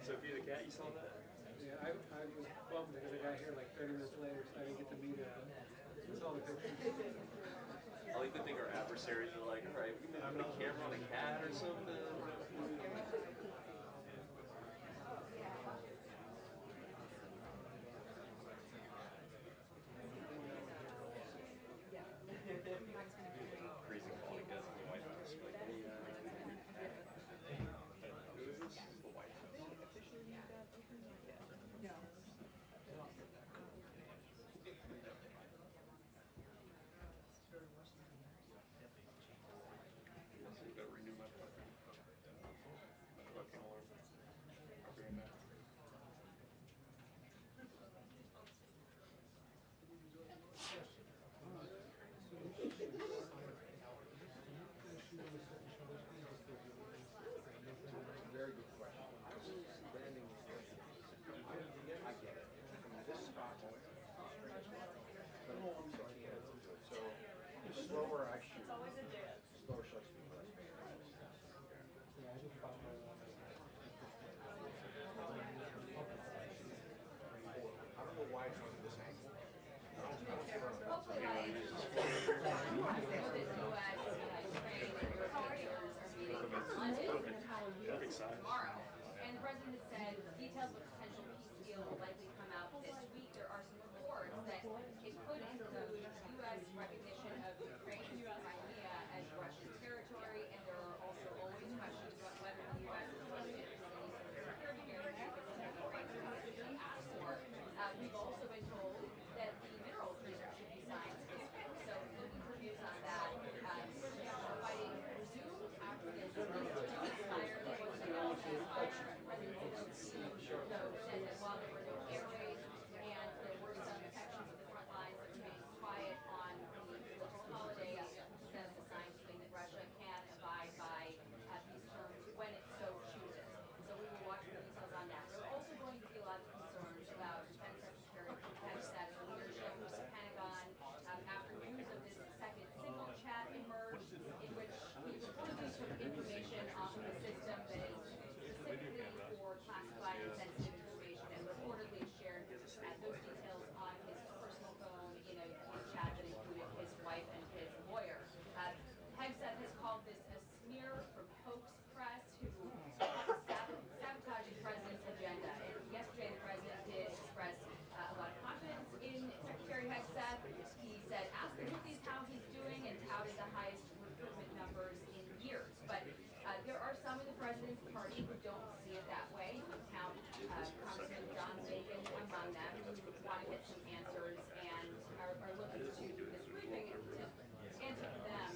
Sophia the cat, you saw that? Yeah, I was bummed because I got here like 30 minutes later, so I didn't get to meet her. I saw the pictures. I like to think our adversaries are like, all right, we can put a camera on a cat or something. Freezing falling guys in the White House. Like, who is this? This is the White House. Yeah. I've got to renew my fucking alarm. I'll bring it back. Very good question. Landing I get it. From this spot, but no, I'm sorry. So the slower I shoot, slower shutter speed, less band. I don't know why it's on this angle. Hopefully by this US train tomorrow. And the president has said details of a potential peace deal will likely come out this week. There are some reports that it could include U.S. recognition of Ukraine and Crimea as Russian territory, and there are also always questions about whether the U.S. is interested in any sort of security guarantee that Ukraine specifically asked for. We've also been told that the mineral agreement should be signed this week, so looking for views on that. Fighting resumed after this ceasefire that was announced. President Zelensky said that while there were no air raids and there were some sections of the front lines that remained quiet on the religious holiday, says the sign saying that Russia can abide by these terms when it so chooses. So we will watch the details on that. There are also going to be a lot of concerns about Defense Secretary Karoline Leavitt leadership of the Pentagon after news of this second signal chat emerged, in which he reportedly took information off of the system that is specifically for classified and sensitive information, and reportedly shared those details on his personal phone in a chat that included his wife and his lawyer. Hegseth has called this a smear from hoax press who want to sabotage the president's agenda. And yesterday the president did express a lot of confidence in Secretary Hegseth. He said, ask the Houthis how he's doing, and touted the highest recruitment numbers in years. But there are some in the president's party who don't see it that way. You can count Congressman John Bacon among them, who want to get some answers and are looking to this briefing to answer them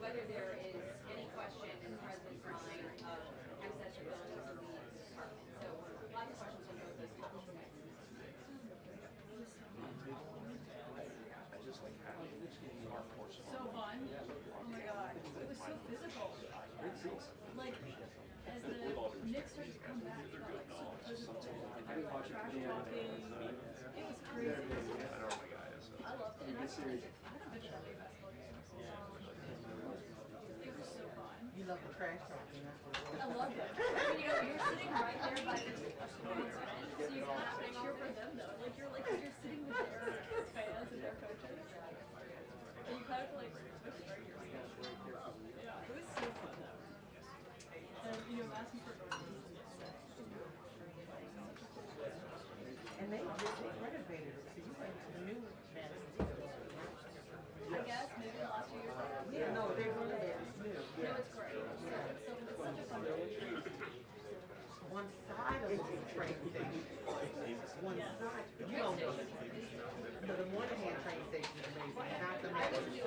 whether there is any question in the president's mind of accessibility to the department. So lots of questions on both those topics. I just like having our forces. So fun. Oh my god. It was so physical. Like, as the Knicks started to come back, it got like so physical. Trash talking. It was crazy. I know where my guy is. I loved it. And I haven't been to that many basketball games. It was so fun. You love the trash talking. I loved it. I mean, you're sitting right there by the fans, so you kind of cheer for them though. Like you're sitting with their fans and their coaches. And you kind of like right here. Yeah, it was so fun though. And you know, asking for And they renovated it, so you went to the new Madison Theater. I guess maybe the last few years. Yeah, no, they renovated it new. No, it's great. It's such a fun building. One side of the train station. One side. You don't know. No, the Moynihan train station is amazing. Not the Madison.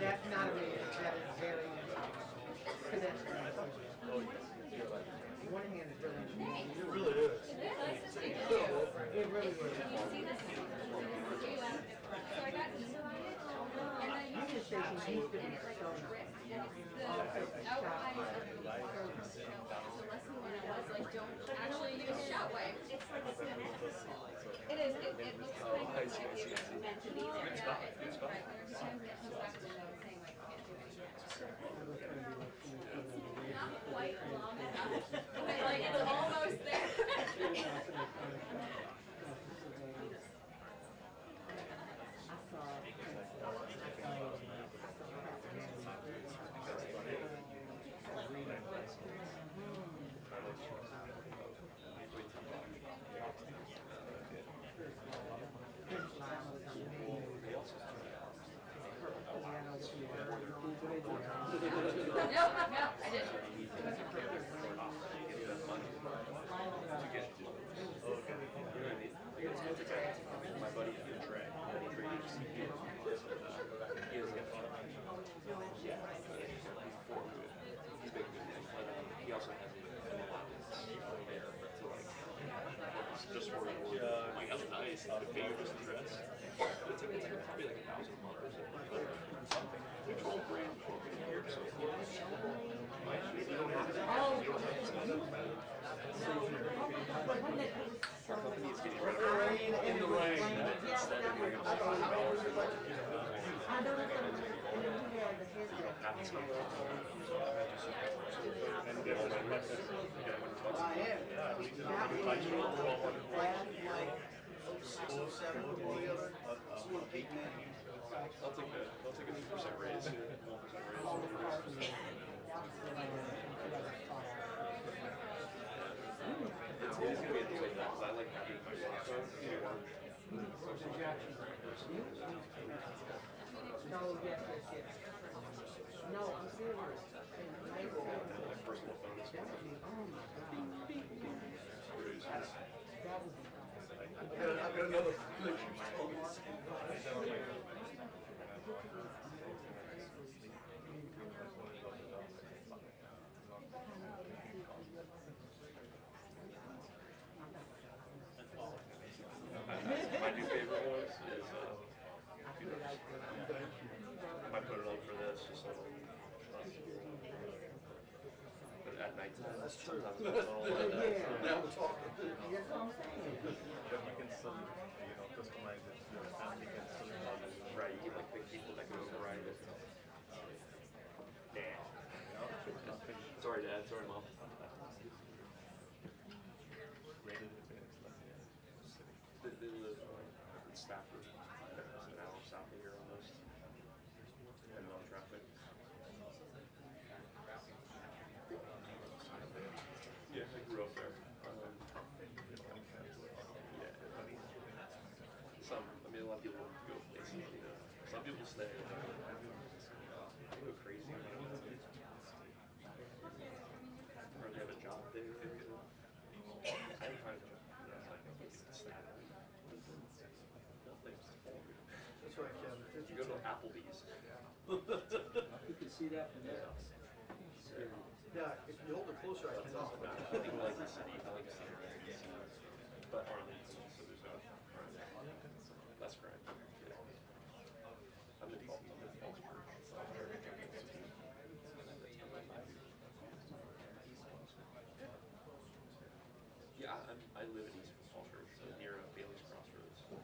That's not amazing. That is very pedestrian. One hand is really amazing. It really is. Nice to meet you. It really is. Can you see this? So I got inside, and then Union Station used to be like so a drip, nice. and it's the outlines of the water. So the lesson when I was like, don't actually use shockwave. It's like a cinematic. It is. It looks like it's meant to be there. Yeah, it's right. There's times that comes back to the note saying like, can't do anything. It's not quite long enough, but like it's almost there. I didn't. My buddy is a track, and he trains CPS. He has like yeah, he's 4 good. He's big good, but he also has an allowance there to like just for like that's nice. To pay your just dress. It's like probably like $1,000 or something. Like 12 grand here, so you don't have to. Our company is getting rid of In the rain. Yes, that was. I don't know. They'll take a 2% raise, 1% raise. It's gonna be interesting because I like having my smartphone to work. No, yes. No, I'm serious. My personal phone is That would be, oh my God. That would be I've got another picture. My new favorite ones is I put it on for this just so but at nighttime That's true. sometimes it's a little Now we're talking. That's what I'm saying. You can still, customize it to your family, you can still log it. right, you can like pick people that can override it. Yeah. Sorry Dad, sorry Mom. They live in Stafford, an hour south of here almost, and on traffic. Yeah, I grew up there. A lot of people go places, some people stay. They go crazy. Or they have a job there. Any kind of staff. That's right, Kevin. You go to Applebee's. You can see that from there. Yeah, if you hold it closer, I can also. I think I like the city. I like the city. But Arlington, so there's less crime. Yeah. I'm in Falls Church. Yeah, I live in East Falls Church, so near Bailey's Crossroads. A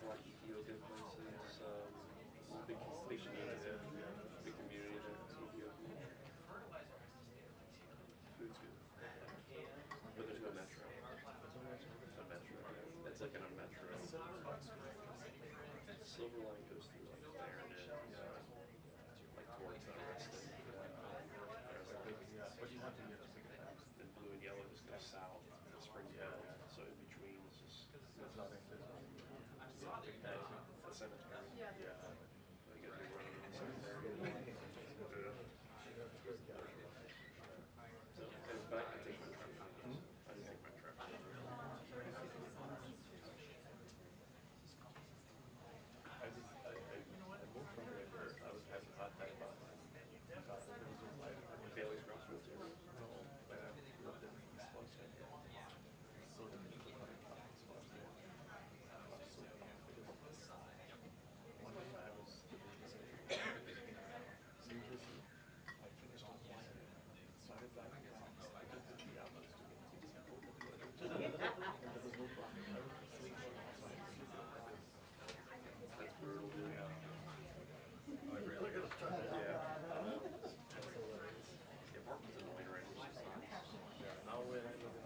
lot of Ethiopian places, big community there, Ethiopian. Food's good. But there's no metro. No metro. It's like in a metro. Silver Line goes through like Clarendon, like towards Reston. What do you want to do? And blue and yellow just goes south to Springfield. So in between is just There's nothing to do. a cemetery. Yeah. You gotta be running in the cemetery. But I can take my truck. I can take my truck. I moved from there. I was having a hard time about Bailey's Crossroads here. when I lived in East Boston. So the people coming from East Boston. One day I was New Jersey. I finished on one. Started driving around. I took the 3 hours to get to the airport. There was no problem. I was asleep on my side. That's brutal, dude. Yeah. Look at us trying to. Yeah. Yeah, Markman's annoying right now. Yeah. Now when I live in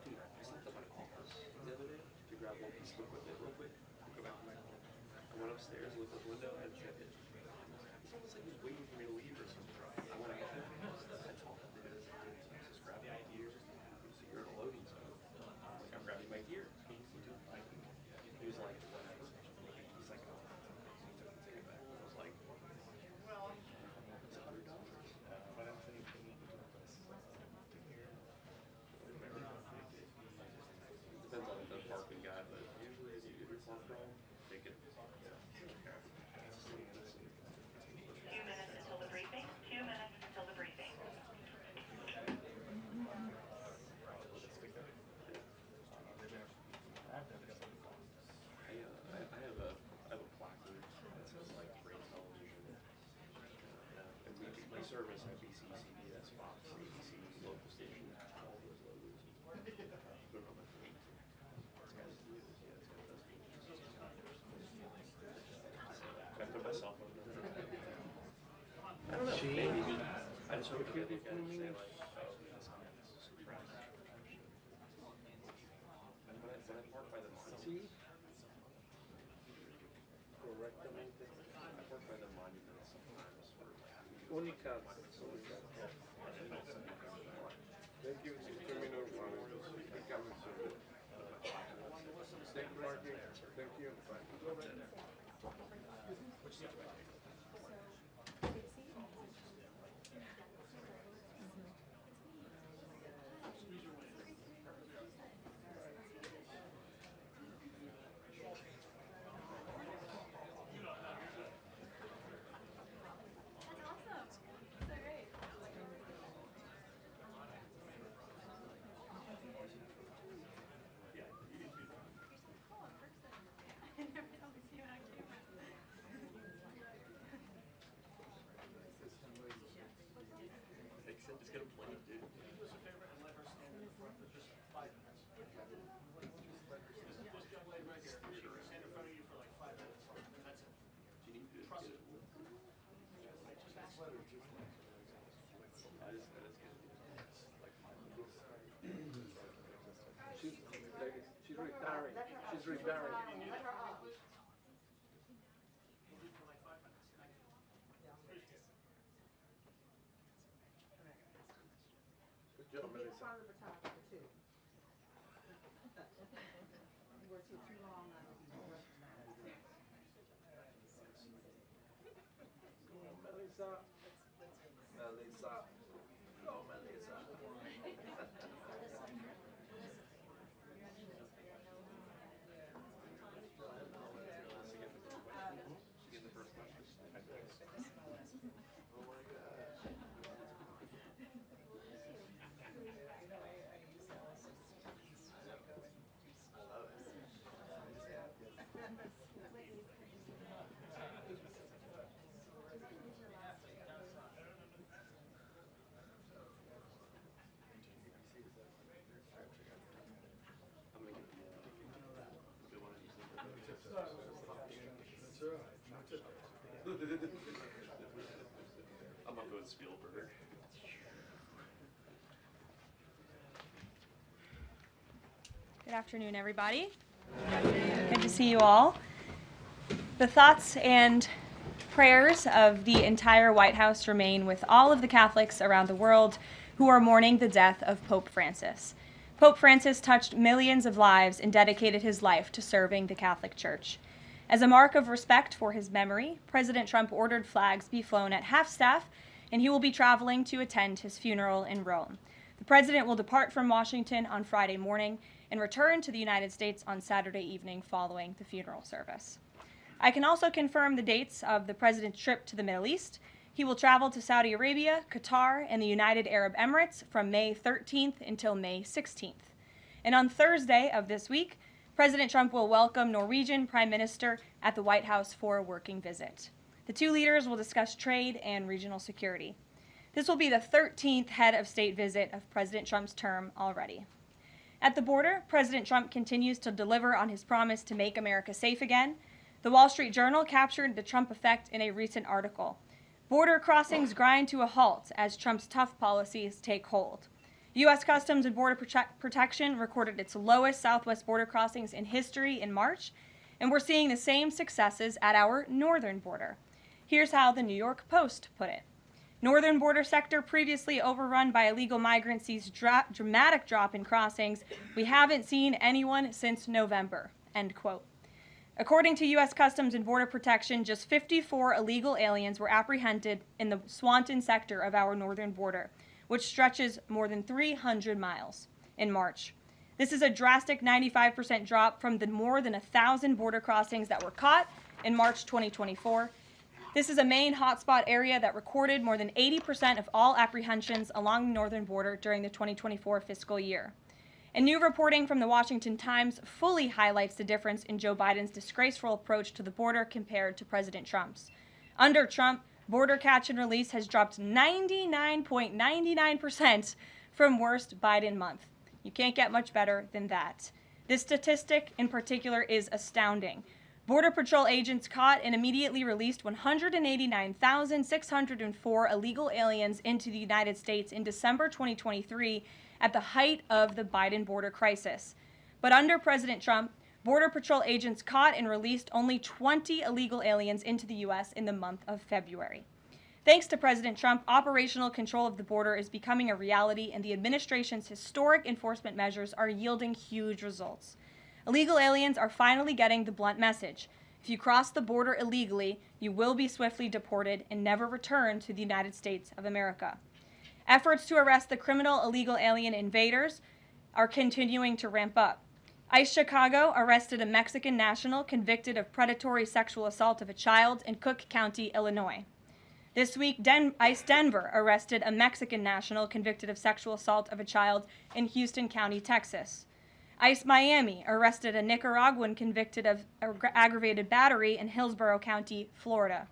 Dude, I slept at my office the other day to grab one piece of equipment real quick. Go back to my home. I went upstairs, looked out the window, and checked it. It's almost like he was waiting for me to leave or something. I went ahead. I talked to him. Just grab my gear. So you're in a loading zone. I'm like, I'm grabbing my gear. service, NBC, CBS, Fox, ABC, local station, all those logos. Put it on my phone. This guy's news. Yeah, this guy does news. I put my cell phone number. I don't know. Maybe. I just hope you look at it and say like, oh, this guy's surprised. And when I park by the monument, Correctamente. I park by the monument sometimes for like. Única. Thank you. 2 minutes. Thank you, Marky. Thank you. Bye. Just get a plane, dude. She's retiring. She's retiring. Good job, Melissa. Part of the photographer too. You were too long on the recognized. Melissa. Melissa. Go, Melissa. I'm gonna go with Spielberg. Good afternoon, everybody. Good to see you all. The thoughts and prayers of the entire White House remain with all of the Catholics around the world who are mourning the death of Pope Francis. Pope Francis touched millions of lives and dedicated his life to serving the Catholic Church. As a mark of respect for his memory, President Trump ordered flags be flown at half-staff, and he will be traveling to attend his funeral in Rome. The president will depart from Washington on Friday morning and return to the United States on Saturday evening following the funeral service. I can also confirm the dates of the president's trip to the Middle East. He will travel to Saudi Arabia, Qatar, and the United Arab Emirates from May 13th until May 16th. And on Thursday of this week, President Trump will welcome Norwegian Prime Minister at the White House for a working visit. The two leaders will discuss trade and regional security. This will be the 13th head of state visit of President Trump's term already. At the border, President Trump continues to deliver on his promise to make America safe again. The Wall Street Journal captured the Trump effect in a recent article. Border crossings grind to a halt as Trump's tough policies take hold. U.S. Customs and Border Protection recorded its lowest southwest border crossings in history in March, and we're seeing the same successes at our northern border. Here's how the New York Post put it. Northern border sector previously overrun by illegal migrants sees dramatic drop in crossings. We haven't seen anyone since November, end quote. According to U.S. Customs and Border Protection, just 54 illegal aliens were apprehended in the Swanton sector of our northern border, which stretches more than 300 miles in March. This is a drastic 95% drop from the more than 1,000 border crossings that were caught in March 2024. This is a main hotspot area that recorded more than 80% of all apprehensions along the northern border during the 2024 fiscal year. And new reporting from the Washington Times fully highlights the difference in Joe Biden's disgraceful approach to the border compared to President Trump's. Under Trump, border catch and release has dropped 99.99% from worst Biden month. You can't get much better than that. This statistic in particular is astounding. Border Patrol agents caught and immediately released 189,604 illegal aliens into the United States in December 2023 at the height of the Biden border crisis. But under President Trump, Border Patrol agents caught and released only 20 illegal aliens into the U.S. in the month of February. Thanks to President Trump, operational control of the border is becoming a reality, and the administration's historic enforcement measures are yielding huge results. Illegal aliens are finally getting the blunt message. If you cross the border illegally, you will be swiftly deported and never return to the United States of America. Efforts to arrest the criminal illegal alien invaders are continuing to ramp up. ICE Chicago arrested a Mexican national convicted of predatory sexual assault of a child in Cook County, Illinois. This week, ICE Denver arrested a Mexican national convicted of sexual assault of a child in Houston County, Texas. ICE Miami arrested a Nicaraguan convicted of aggravated battery in Hillsborough County, Florida.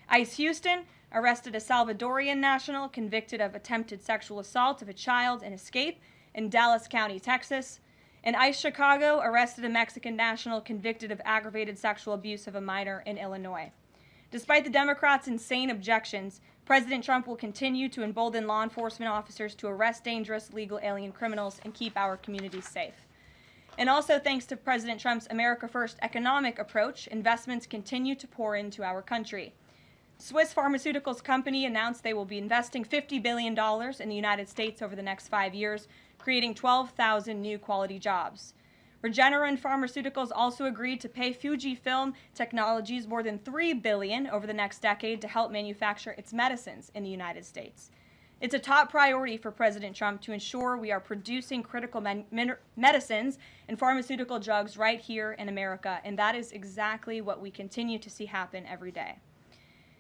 ICE Houston arrested a Salvadorian national convicted of attempted sexual assault of a child in Escape in Dallas County, Texas. And ICE Chicago arrested a Mexican national convicted of aggravated sexual abuse of a minor in Illinois. Despite the Democrats' insane objections, President Trump will continue to embolden law enforcement officers to arrest dangerous legal alien criminals and keep our communities safe. And also thanks to President Trump's America First economic approach, investments continue to pour into our country. Swiss pharmaceuticals company announced they will be investing $50 billion in the United States over the next 5 years, creating 12,000 new quality jobs. Regeneron Pharmaceuticals also agreed to pay Fujifilm Technologies more than $3 billion over the next decade to help manufacture its medicines in the United States. It's a top priority for President Trump to ensure we are producing critical medicines and pharmaceutical drugs right here in America, and that is exactly what we continue to see happen every day.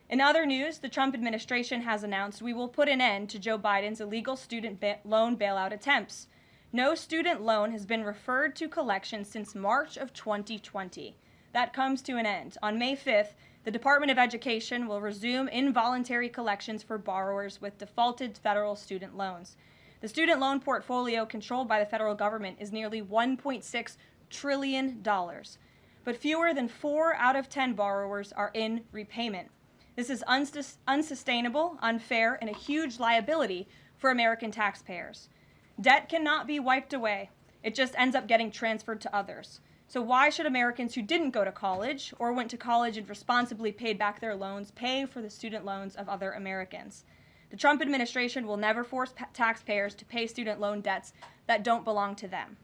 In other news, the Trump administration has announced we will put an end to Joe Biden's illegal student loan bailout attempts. No student loan has been referred to collection since March of 2020. That comes to an end. On May 5th, the Department of Education will resume involuntary collections for borrowers with defaulted federal student loans. The student loan portfolio controlled by the federal government is nearly $1.6 trillion, but fewer than 4 out of 10 borrowers are in repayment. This is unsustainable, unfair, and a huge liability for American taxpayers. Debt cannot be wiped away. It just ends up getting transferred to others. So why should Americans who didn't go to college or went to college and responsibly paid back their loans pay for the student loans of other Americans? The Trump administration will never force taxpayers to pay student loan debts that don't belong to them.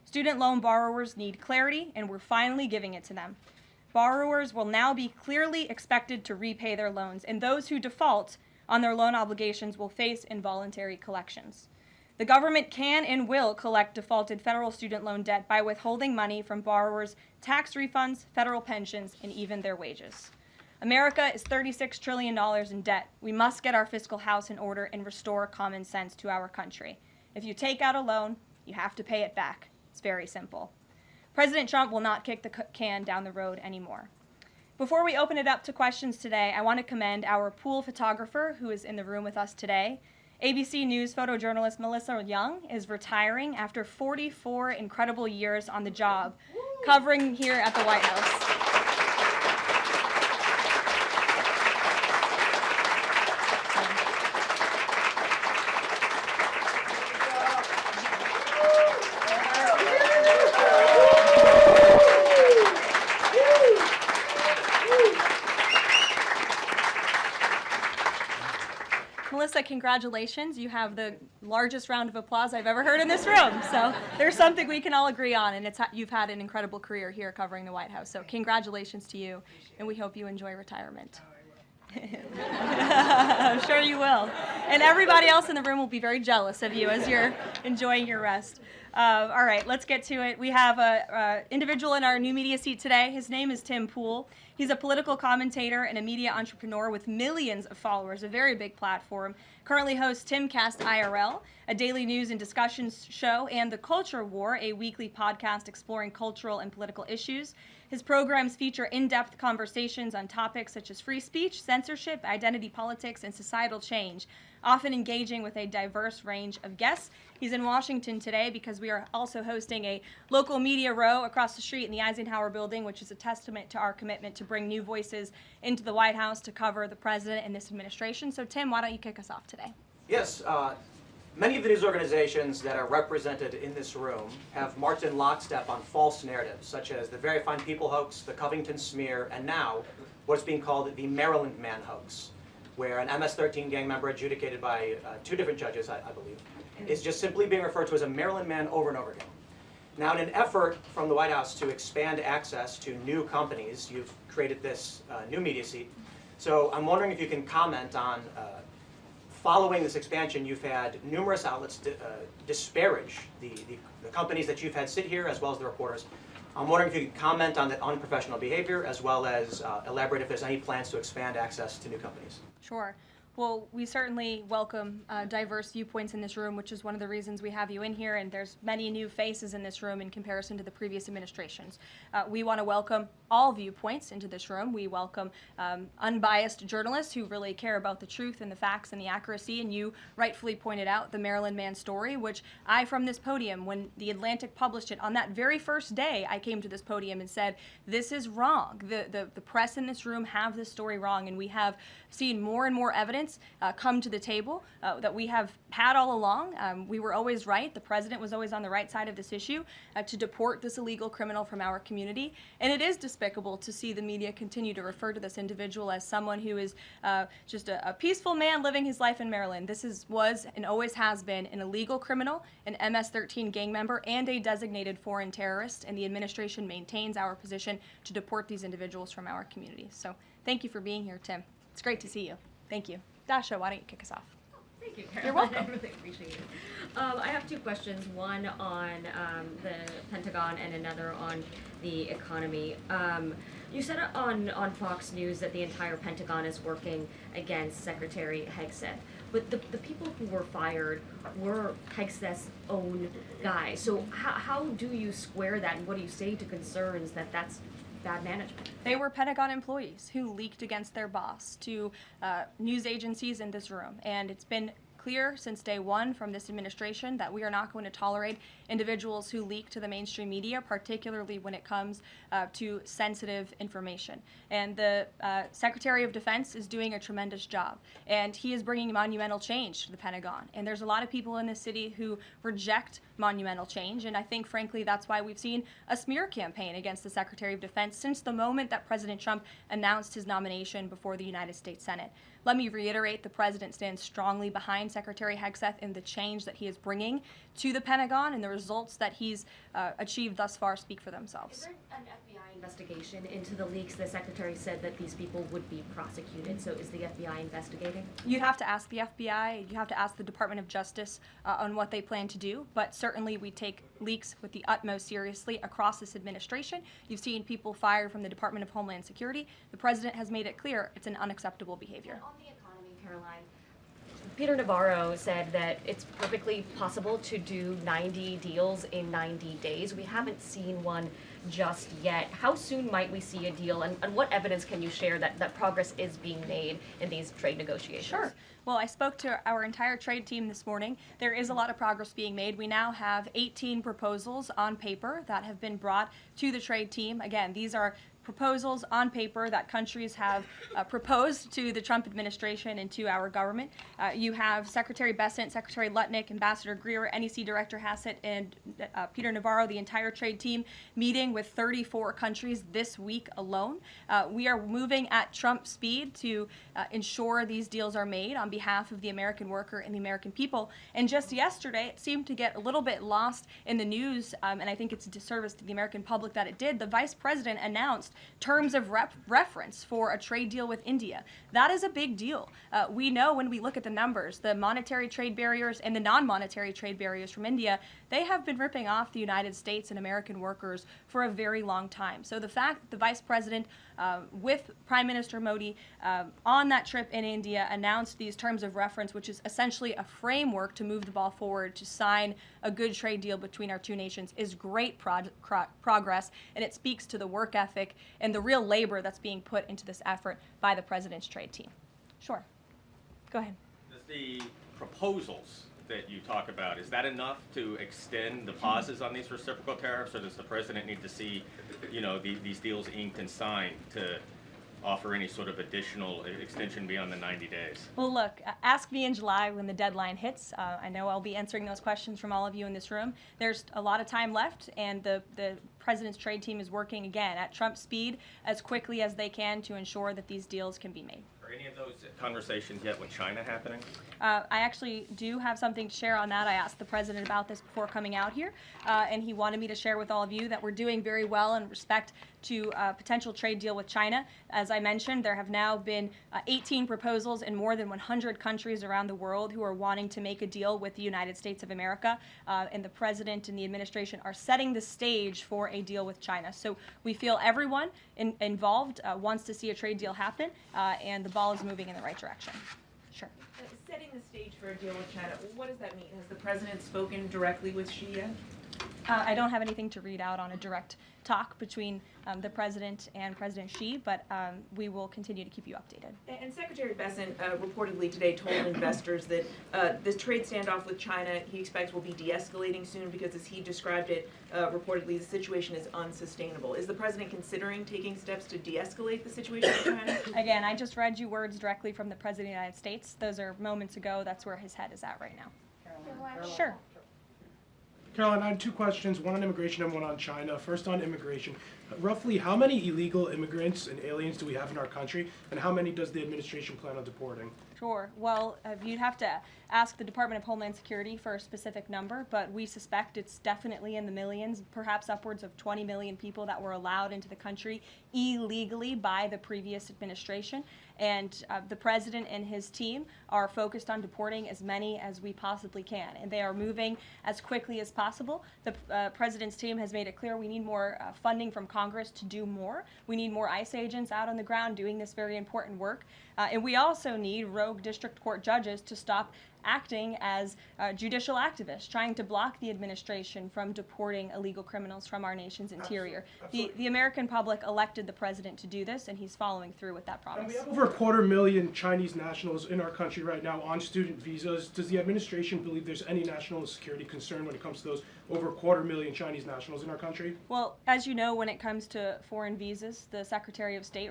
Student loan borrowers need clarity, and we're finally giving it to them. Borrowers will now be clearly expected to repay their loans, and those who default on their loan obligations will face involuntary collections. The government can and will collect defaulted federal student loan debt by withholding money from borrowers, tax refunds, federal pensions, and even their wages. America is $36 trillion in debt. We must get our fiscal house in order and restore common sense to our country. If you take out a loan, you have to pay it back. It's very simple. President Trump will not kick the can down the road anymore. Before we open it up to questions today, I want to commend our pool photographer who is in the room with us today. ABC News photojournalist Melissa Young is retiring after 44 incredible years on the job, covering here at the White House. Melissa, congratulations. You have the largest round of applause I've ever heard in this room. So there's something we can all agree on, and you've had an incredible career here covering the White House. So congratulations to you, and we hope you enjoy retirement. I'm sure you will. And everybody else in the room will be very jealous of you as you're enjoying your rest. All right, let's get to it. We have an individual in our new media seat today. His name is Tim Pool. He's a political commentator and a media entrepreneur with millions of followers, a very big platform. currently hosts Timcast IRL, a daily news and discussions show, and The Culture War, a weekly podcast exploring cultural and political issues. His programs feature in-depth conversations on topics such as free speech, censorship, identity politics, and societal change, often engaging with a diverse range of guests. He's in Washington today because we are also hosting a local media row across the street in the Eisenhower building, which is a testament to our commitment to bring new voices into the White House to cover the president and this administration. So Tim, why don't you kick us off today? Yes, many of the news organizations that are represented in this room have marched in lockstep on false narratives, such as the Very Fine People hoax, the Covington smear, and now what's being called the Maryland Man hoax, where an MS-13 gang member adjudicated by 2 different judges, I believe, is just simply being referred to as a Maryland Man over and over again. Now, in an effort from the White House to expand access to new companies, you've created this new media seat. So I'm wondering if you can comment on, following this expansion, you've had numerous outlets disparage the companies that you've had sit here, as well as the reporters. I'm wondering if you can comment on the unprofessional behavior, as well as elaborate if there's any plans to expand access to new companies. Sure. Well, we certainly welcome diverse viewpoints in this room, which is one of the reasons we have you in here, and there's many new faces in this room in comparison to the previous administrations. We want to welcome all viewpoints into this room. We welcome unbiased journalists who really care about the truth and the facts and the accuracy, and you rightfully pointed out the Maryland Man story, which I, from this podium, when The Atlantic published it, on that very first day, I came to this podium and said, this is wrong. The press in this room have this story wrong, and we have seen more and more evidence come to the table that we have had all along. We were always right. The president was always on the right side of this issue to deport this illegal criminal from our community. And it is despicable to see the media continue to refer to this individual as someone who is just a peaceful man living his life in Maryland. This was and always has been an illegal criminal, an MS-13 gang member, and a designated foreign terrorist. And the administration maintains our position to deport these individuals from our community. So thank you for being here, Tim. It's great to see you. Thank you. Dasha, why don't you kick us off? Thank you, Caroline. You're welcome. I really appreciate it. I have 2 questions, one on the Pentagon and another on the economy. You said on Fox News that the entire Pentagon is working against Secretary Hegseth, but the people who were fired were Hegseth's own guys. So how do you square that, and what do you say to concerns that that's bad management? They were Pentagon employees who leaked against their boss to news agencies in this room. And it's been clear since day one from this administration that we are not going to tolerate individuals who leak to the mainstream media, particularly when it comes to sensitive information. And the Secretary of Defense is doing a tremendous job, and he is bringing monumental change to the Pentagon. And there's a lot of people in this city who reject monumental change, and I think, frankly, that's why we've seen a smear campaign against the Secretary of Defense since the moment that President Trump announced his nomination before the United States Senate. Let me reiterate, the president stands strongly behind Secretary Hegseth in the change that he is bringing to the Pentagon, and the results that he's achieved thus far speak for themselves. Is there an FBI investigation into the leaks? The secretary said that these people would be prosecuted, so is the FBI investigating? You'd have to ask the FBI, you have to ask the Department of Justice on what they plan to do, but certainly we take leaks with the utmost seriously across this administration. You've seen people fired from the Department of Homeland Security. The president has made it clear it's an unacceptable behavior. On the economy, Caroline, Peter Navarro said that it's perfectly possible to do 90 deals in 90 days. We haven't seen one just yet. How soon might we see a deal, and what evidence can you share that progress is being made in these trade negotiations? Sure. Well, I spoke to our entire trade team this morning. There is a lot of progress being made. We now have 18 proposals on paper that have been brought to the trade team. Again, these are proposals on paper that countries have proposed to the Trump administration and to our government. You have Secretary Bessent, Secretary Lutnick, Ambassador Greer, NEC Director Hassett, and Peter Navarro, the entire trade team, meeting with 34 countries this week alone. We are moving at Trump speed to ensure these deals are made on behalf of the American worker and the American people. And just yesterday, it seemed to get a little bit lost in the news, and I think it's a disservice to the American public that it did. The Vice President announced announced terms of reference for a trade deal with India. That is a big deal. We know when we look at the numbers, the monetary trade barriers and the non-monetary trade barriers from India, they have been ripping off the United States and American workers for a very long time. So the fact that the Vice President with Prime Minister Modi on that trip in India announced these terms of reference, which is essentially a framework to move the ball forward to sign a good trade deal between our two nations, is great progress, and it speaks to the work ethic and the real labor that's being put into this effort by the President's trade team. Sure. Go ahead. Does the proposals that you talk about, is that enough to extend the pauses on these reciprocal tariffs, or does the President need to see, these deals inked and signed to offer any sort of additional extension beyond the 90 days? Well, look, ask me in July when the deadline hits. I know I'll be answering those questions from all of you in this room. There's a lot of time left, and the President's trade team is working, again, at Trump speed as quickly as they can to ensure that these deals can be made. Are any of those conversations yet with China happening? I actually do have something to share on that. I asked the President about this before coming out here, and he wanted me to share with all of you that we're doing very well in respect to a potential trade deal with China. As I mentioned, there have now been 18 proposals in more than 100 countries around the world who are wanting to make a deal with the United States of America, and the President and the administration are setting the stage for a deal with China. So we feel everyone involved wants to see a trade deal happen, and the ball is moving in the right direction. Sure. Setting the stage for a deal with China, what does that mean? Has the President spoken directly with Xi yet? I don't have anything to read out on a direct talk between the President and President Xi, but we will continue to keep you updated. And Secretary Bessent reportedly today told investors that this trade standoff with China he expects will be de-escalating soon because, as he described it, reportedly the situation is unsustainable. Is the President considering taking steps to de-escalate the situation with China? Again, I just read you words directly from the President of the United States. Those are moments ago. That's where his head is at right now. Caroline. Sure. Caroline, I had two questions, one on immigration and one on China. First on immigration. Roughly how many illegal immigrants and aliens do we have in our country, and how many does the administration plan on deporting? Sure. Well, you'd have to ask the Department of Homeland Security for a specific number, but we suspect it's definitely in the millions, perhaps upwards of 20 million people that were allowed into the country illegally by the previous administration. And the President and his team are focused on deporting as many as we possibly can, and they are moving as quickly as possible. The President's team has made it clear we need more funding from Congress to do more. We need more ICE agents out on the ground doing this very important work. And we also need rogue district court judges to stop acting as judicial activists, trying to block the administration from deporting illegal criminals from our nation's interior. The American public elected the President to do this, and he's following through with that promise. And we have over 250,000 Chinese nationals in our country right now on student visas. Does the administration believe there's any national security concern when it comes to those over 250,000 Chinese nationals in our country? Well, as you know, when it comes to foreign visas, the Secretary of State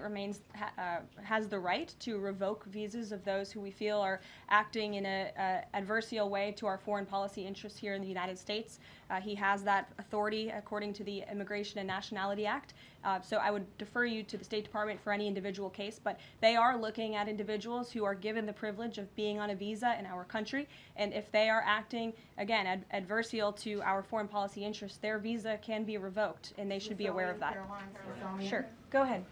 has the right to revoke visas of those who we feel are acting in a adversarial way to our foreign policy interests here in the United States. He has that authority according to the Immigration and Nationality Act. So I would defer you to the State Department for any individual case, but they are looking at individuals who are given the privilege of being on a visa in our country, and if they are acting, again, adversarial to our foreign policy interests, their visa can be revoked, and they should be aware of that. Sure. Go ahead.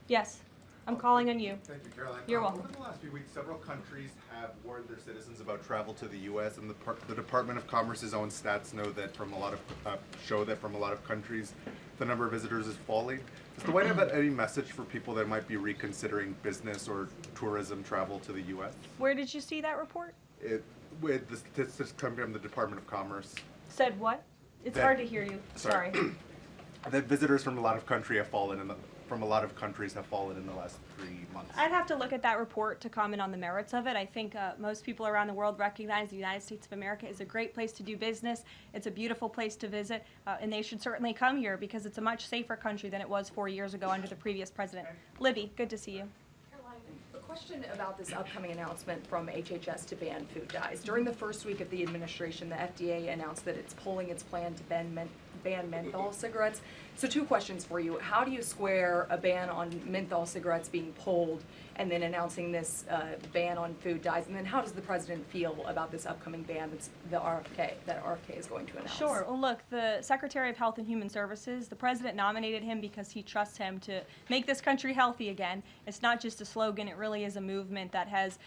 Yes. I'm calling on you. Thank you, Caroline. You're welcome. Over the last few weeks, several countries have warned their citizens about travel to the U.S., and the Department of Commerce's own stats know that from a lot of countries, the number of visitors is falling. Does the White House have any message for people that might be reconsidering business or tourism travel to the U.S.? Where did you see that report? With the statistics coming from the Department of Commerce. Said what? It's hard to hear you. Sorry. That visitors from a lot of countries have fallen in the last 3 months. I'd have to look at that report to comment on the merits of it. I think most people around the world recognize the United States of America is a great place to do business. It's a beautiful place to visit, and they should certainly come here because it's a much safer country than it was 4 years ago under the previous president. Libby, good to see you. A question about this upcoming announcement from HHS to ban food dyes. During the first week of the administration, the FDA announced that it's pulling its plan to ban menthol cigarettes. So 2 questions for you. How do you square a ban on menthol cigarettes being pulled and then announcing this ban on food dyes? And then how does the president feel about this upcoming ban that's that RFK is going to announce? Sure. Well, look, the Secretary of Health and Human Services, the president nominated him because he trusts him to make this country healthy again. It's not just a slogan, it really is a movement that has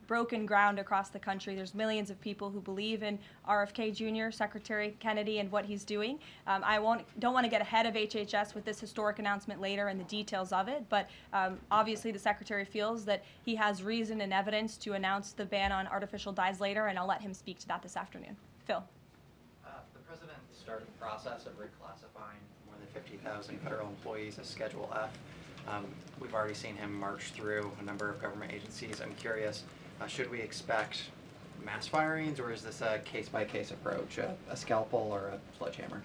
broken ground across the country. There's millions of people who believe in RFK Jr., Secretary Kennedy, and what he's doing. I don't want to get ahead of HHS with this historic announcement later and the details of it, but obviously the Secretary feels that he has reason and evidence to announce the ban on artificial dyes later, and I'll let him speak to that this afternoon. Phil. The president started the process of reclassifying more than 50,000 federal employees as Schedule F. We've already seen him march through a number of government agencies. I'm curious, should we expect mass firings, or is this a case-by-case approach, a scalpel or a sledgehammer?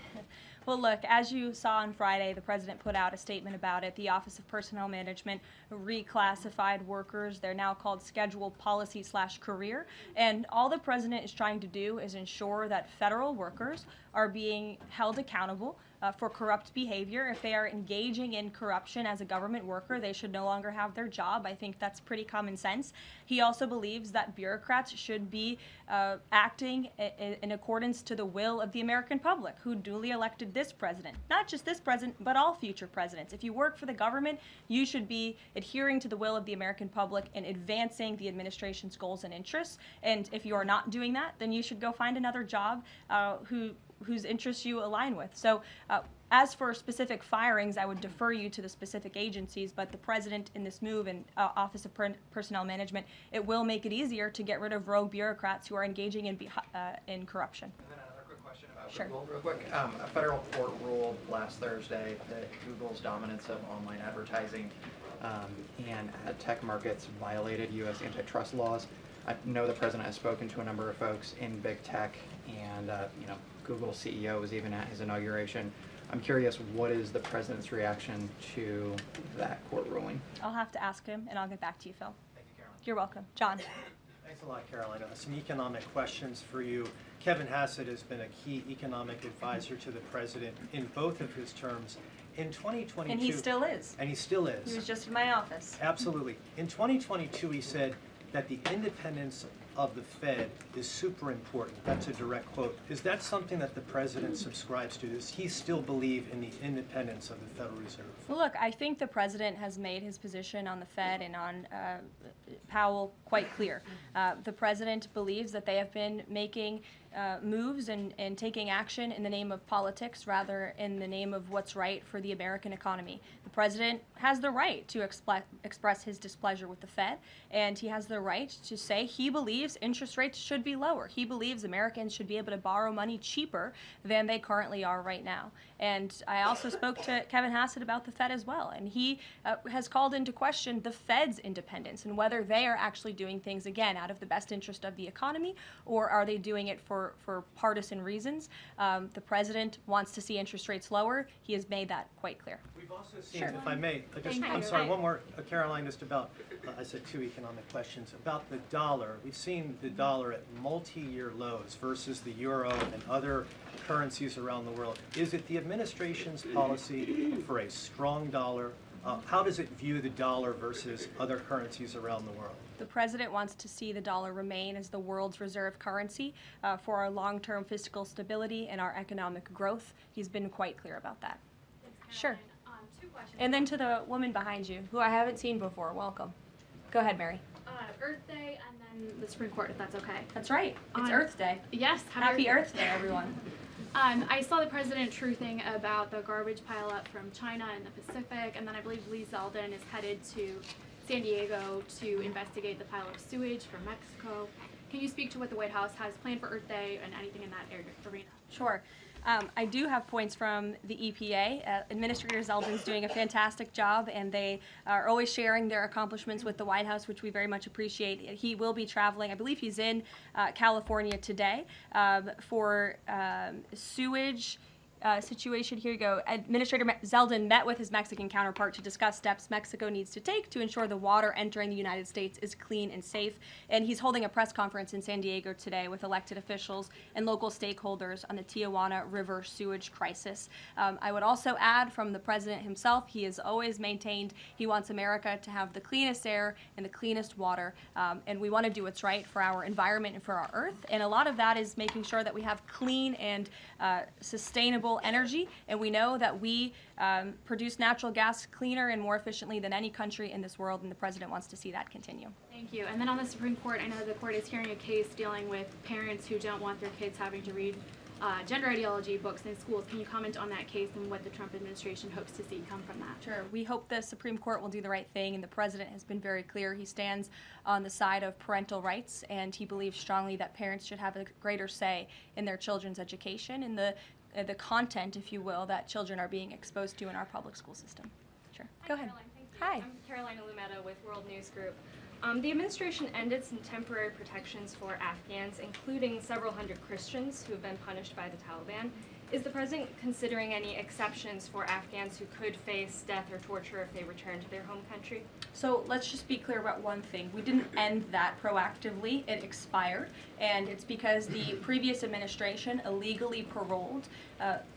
Well, look, as you saw on Friday, the president put out a statement about it. The Office of Personnel Management reclassified workers. They're now called Scheduled Policy/Career. And all the president is trying to do is ensure that federal workers are being held accountable for corrupt behavior. If they are engaging in corruption as a government worker, they should no longer have their job. I think that's pretty common sense. He also believes that bureaucrats should be acting in accordance to the will of the American public, who duly elected this president. Not just this president, but all future presidents. If you work for the government, you should be adhering to the will of the American public and advancing the administration's goals and interests. And if you are not doing that, then you should go find another job whose interests you align with. So as for specific firings, I would defer you to the specific agencies, but the president in this move and Office of Personnel Management, it will make it easier to get rid of rogue bureaucrats who are engaging in corruption. And then another quick question about Sure. Google, real quick. A federal court ruled last Thursday that Google's dominance of online advertising and ad tech markets violated U.S. antitrust laws. I know the president has spoken to a number of folks in big tech, and Google's CEO was even at his inauguration. I'm curious, what is the president's reaction to that court ruling? I'll have to ask him, and I'll get back to you, Phil. Thank you, Caroline. You're welcome. John. Thanks a lot, Caroline. Some economic questions for you. Kevin Hassett has been a key economic advisor to the president in both of his terms. In 2022... And he still is. And he still is. He was just in my office. Absolutely. In 2022, he said that the independence of the Fed is super important. That's a direct quote. Is that something that the president subscribes to? Does he still believe in the independence of the Federal Reserve? Well, look, I think the president has made his position on the Fed and on Powell quite clear. The president believes that they have been making moves and taking action in the name of politics rather in the name of what's right for the American economy. The president has the right to express his displeasure with the Fed, and he has the right to say he believes interest rates should be lower. He believes Americans should be able to borrow money cheaper than they currently are right now. And I also spoke to Kevin Hassett about the Fed as well, and he has called into question the Fed's independence and whether they are actually doing things, again, out of the best interest of the economy, or are they doing it for partisan reasons. The president wants to see interest rates lower. He has made that quite clear. We've also seen, if I may, I'm sorry, one more, Caroline, just about, I said 2 economic questions, about the dollar. We've seen the dollar at multi-year lows versus the euro and other currencies around the world. Is it the administration's policy for a strong dollar? How does it view the dollar versus other currencies around the world? The president wants to see the dollar remain as the world's reserve currency for our long-term fiscal stability and our economic growth. He's been quite clear about that. Sure. 2 questions. And then to the woman behind you, who I haven't seen before, welcome. Go ahead, Mary. Earth Day and then the Supreme Court, if that's okay. That's right. It's Earth Day. Yes. Happy Earth Day, everyone. I saw the president truthing about the garbage pileup from China in the Pacific, and then I believe Lee Zeldin is headed to San Diego to investigate the pile of sewage from Mexico. Can you speak to what the White House has planned for Earth Day and anything in that arena? Sure. I do have points from the EPA. Administrator Zeldin's doing a fantastic job, and they are always sharing their accomplishments with the White House, which we very much appreciate. He will be traveling, I believe he's in California today, for sewage situation, here you go. Administrator Zeldin met with his Mexican counterpart to discuss steps Mexico needs to take to ensure the water entering the United States is clean and safe. And he's holding a press conference in San Diego today with elected officials and local stakeholders on the Tijuana River sewage crisis. I would also add from the president himself, he has always maintained he wants America to have the cleanest air and the cleanest water. And we want to do what's right for our environment and for our earth. And a lot of that is making sure that we have clean and sustainable energy, and we know that we produce natural gas cleaner and more efficiently than any country in this world, and the president wants to see that continue. Thank you. And then on the Supreme Court, I know the court is hearing a case dealing with parents who don't want their kids having to read gender ideology books in schools. Can you comment on that case and what the Trump administration hopes to see come from that? Sure. We hope the Supreme Court will do the right thing, and the president has been very clear. He stands on the side of parental rights, and he believes strongly that parents should have a greater say in their children's education and the content, if you will, that children are being exposed to in our public school system. Sure. Go ahead. Caroline, thank you. Hi. I'm Caroline Leavitt with World News Group. The administration ended some temporary protections for Afghans, including several hundred Christians who have been punished by the Taliban. Is the president considering any exceptions for Afghans who could face death or torture if they return to their home country? So let's just be clear about one thing. We didn't end that proactively. It expired, and it's because the previous administration illegally paroled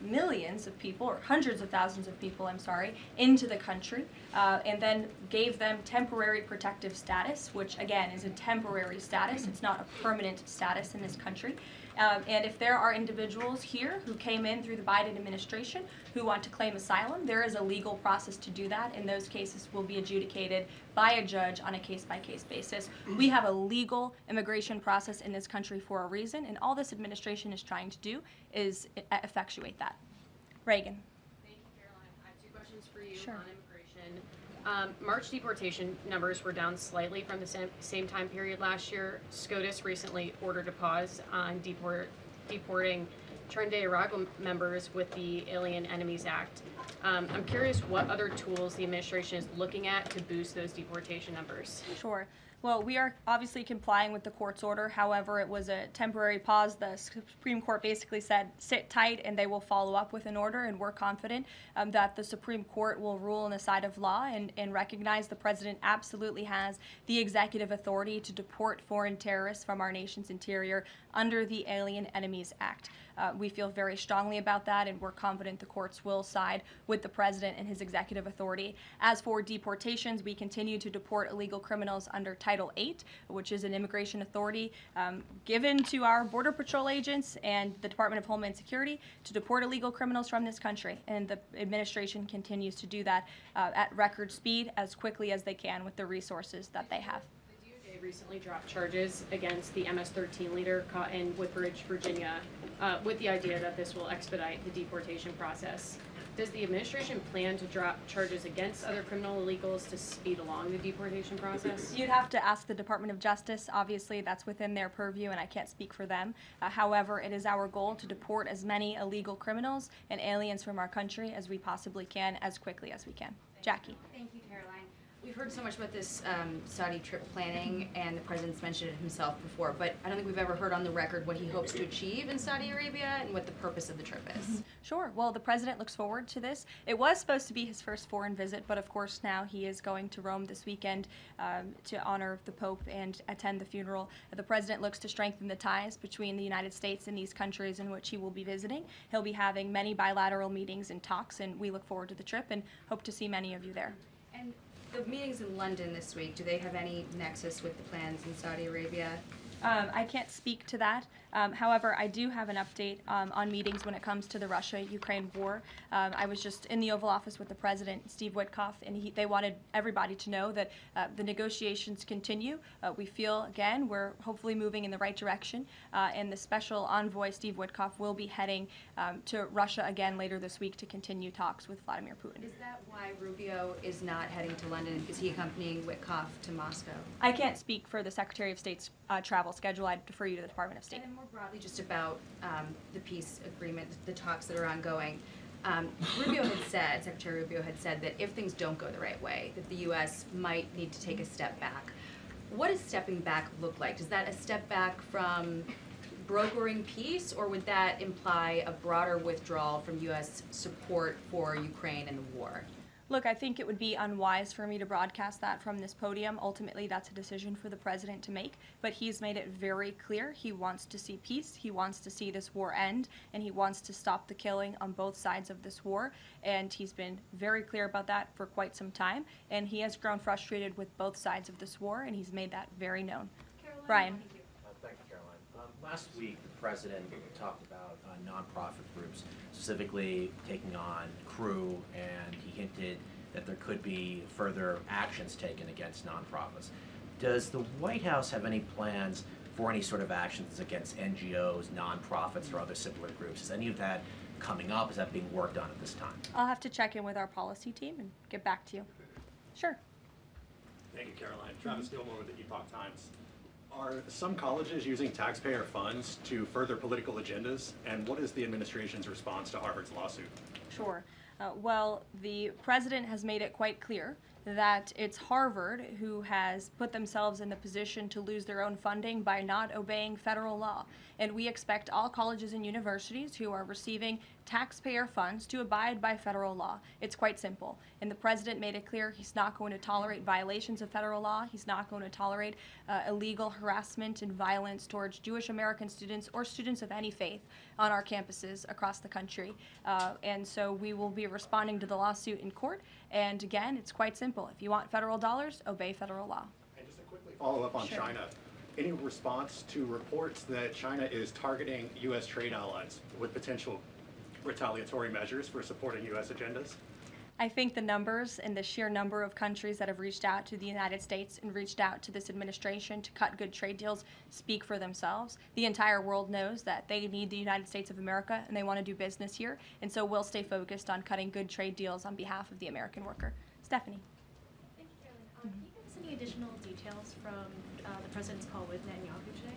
millions of people, or hundreds of thousands of people, I'm sorry, into the country, and then gave them temporary protective status, which again is a temporary status. It's not a permanent status in this country. And if there are individuals here who came in through the Biden administration who want to claim asylum, there is a legal process to do that, and those cases will be adjudicated by a judge on a case-by-case basis. We have a legal immigration process in this country for a reason, and all this administration is trying to do is effectuate that. Reagan. Thank you, Caroline. I have two questions for you Sure. on immigration. March deportation numbers were down slightly from the same time period last year. SCOTUS recently ordered a pause on deporting Trinidad members with the Alien Enemies Act. I'm curious what other tools the administration is looking at to boost those deportation numbers. Sure. Well, we are obviously complying with the court's order. However, it was a temporary pause. The Supreme Court basically said, sit tight, and they will follow up with an order, and we're confident that the Supreme Court will rule on the side of law and recognize the president absolutely has the executive authority to deport foreign terrorists from our nation's interior under the Alien Enemies Act. We feel very strongly about that, and we're confident the courts will side with the president and his executive authority. As for deportations, we continue to deport illegal criminals under Title VIII, which is an immigration authority given to our Border Patrol agents and the Department of Homeland Security to deport illegal criminals from this country. And the administration continues to do that at record speed as quickly as they can with the resources that they have. They recently dropped charges against the MS-13 leader caught in Woodbridge, Virginia, with the idea that this will expedite the deportation process. Does the administration plan to drop charges against other criminal illegals to speed along the deportation process? You'd have to ask the Department of Justice. Obviously, that's within their purview, and I can't speak for them. However, it is our goal to deport as many illegal criminals and aliens from our country as we possibly can, as quickly as we can. Jackie. Thank you, Caroline. We've heard so much about this Saudi trip planning, and the president's mentioned it himself before, but I don't think we've ever heard on the record what he hopes to achieve in Saudi Arabia and what the purpose of the trip is. Sure. Well, the president looks forward to this. It was supposed to be his first foreign visit, but of course now he is going to Rome this weekend to honor the Pope and attend the funeral. The president looks to strengthen the ties between the United States and these countries in which he will be visiting. He'll be having many bilateral meetings and talks, and we look forward to the trip and hope to see many of you there. And the meetings in London this week, do they have any nexus with the plans in Saudi Arabia? I can't speak to that. However, I do have an update on meetings when it comes to the Russia-Ukraine war. I was just in the Oval Office with the President, Steve Witkoff, and they wanted everybody to know that the negotiations continue. We feel, again, we're hopefully moving in the right direction, and the Special Envoy, Steve Witkoff, will be heading to Russia again later this week to continue talks with Vladimir Putin. Is that why Rubio is not heading to London? Is he accompanying Witkoff to Moscow? I can't speak for the Secretary of State's travel schedule. I'd defer you to the Department of State. And then more broadly, just about the peace agreement, the talks that are ongoing. Secretary Rubio had said that if things don't go the right way, that the U.S. might need to take a step back. What does stepping back look like? Is that a step back from brokering peace, or would that imply a broader withdrawal from U.S. support for Ukraine and the war? Look, I think it would be unwise for me to broadcast that from this podium. Ultimately, that's a decision for the president to make, but he's made it very clear he wants to see peace, he wants to see this war end, and he wants to stop the killing on both sides of this war, and he's been very clear about that for quite some time, and he has grown frustrated with both sides of this war, and he's made that very known. Brian. Thank you, Caroline. Last week, the president talked about nonprofit groups, specifically taking on crew, and he hinted that there could be further actions taken against nonprofits. Does the White House have any plans for any sort of actions against NGOs, nonprofits, or other similar groups? Is any of that coming up? Is that being worked on at this time? I'll have to check in with our policy team and get back to you. Sure. Thank you, Caroline. Travis Gilmore with the Epoch Times. Are some colleges using taxpayer funds to further political agendas? And what is the administration's response to Harvard's lawsuit? Sure. Well, the president has made it quite clear that it's Harvard who has put themselves in the position to lose their own funding by not obeying federal law. And we expect all colleges and universities who are receiving taxpayer funds to abide by federal law. It's quite simple. And the president made it clear he's not going to tolerate violations of federal law. He's not going to tolerate illegal harassment and violence towards Jewish American students or students of any faith on our campuses across the country. And so we will be responding to the lawsuit in court. And again, it's quite simple. If you want federal dollars, obey federal law. And just to quickly follow up on China, any response to reports that China is targeting U.S. trade allies with potential retaliatory measures for supporting U.S. agendas? I think the numbers and the sheer number of countries that have reached out to the United States and reached out to this administration to cut good trade deals speak for themselves. The entire world knows that they need the United States of America and they want to do business here, and so we'll stay focused on cutting good trade deals on behalf of the American worker. Stephanie. Thank you, Caroline. Can you give us any additional details from the president's call with Netanyahu today?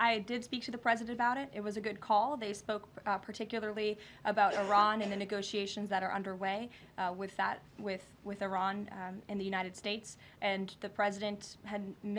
I did speak to the president about it. It was a good call. They spoke particularly about Iran and the negotiations that are underway with Iran and the United States. And the president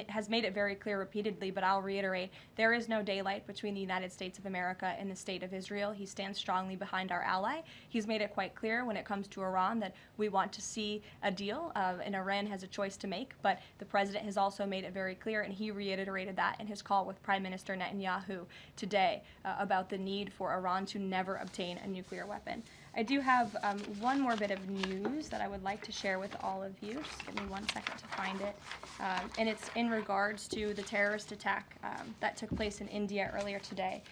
has made it very clear repeatedly, but I'll reiterate, there is no daylight between the United States of America and the state of Israel. He stands strongly behind our ally. He's made it quite clear when it comes to Iran that we want to see a deal, and Iran has a choice to make. But the president has also made it very clear, and he reiterated that in his call with Prime Minister Netanyahu today about the need for Iran to never obtain a nuclear weapon. I do have one more bit of news that I would like to share with all of you. Just give me 1 second to find it. And it's in regards to the terrorist attack that took place in India earlier today.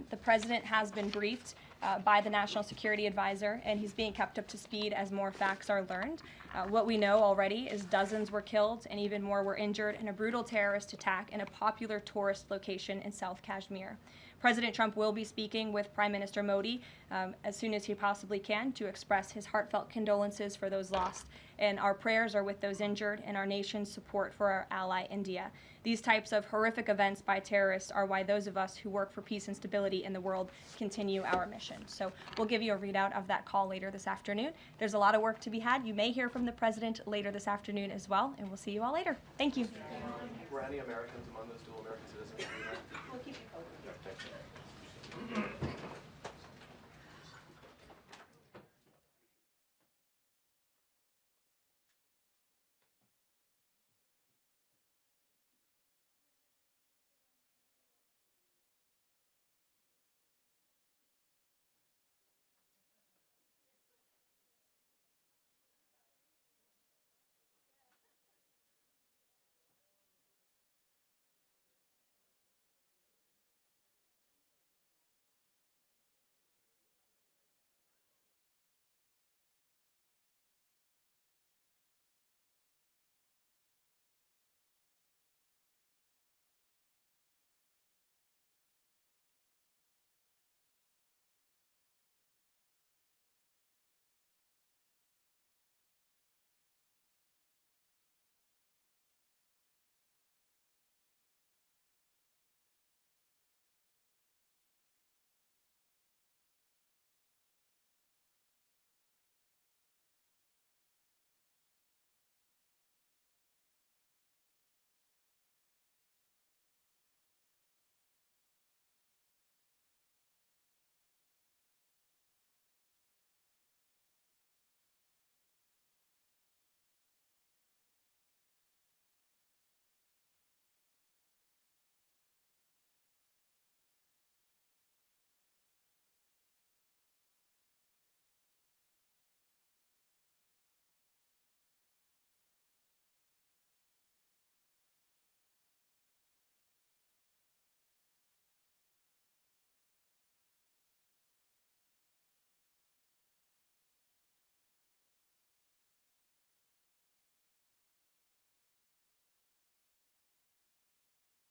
The president has been briefed by the National Security Advisor, and he's being kept up to speed as more facts are learned. What we know already is dozens were killed and even more were injured in a brutal terrorist attack in a popular tourist location in South Kashmir. President Trump will be speaking with Prime Minister Modi as soon as he possibly can to express his heartfelt condolences for those lost. And our prayers are with those injured and our nation's support for our ally India. These types of horrific events by terrorists are why those of us who work for peace and stability in the world continue our mission. So we'll give you a readout of that call later this afternoon. There's a lot of work to be had. You may hear from the president later this afternoon as well, and we'll see you all later. Thank you. Were any Americans among those dual American citizens? We'll keep you posted.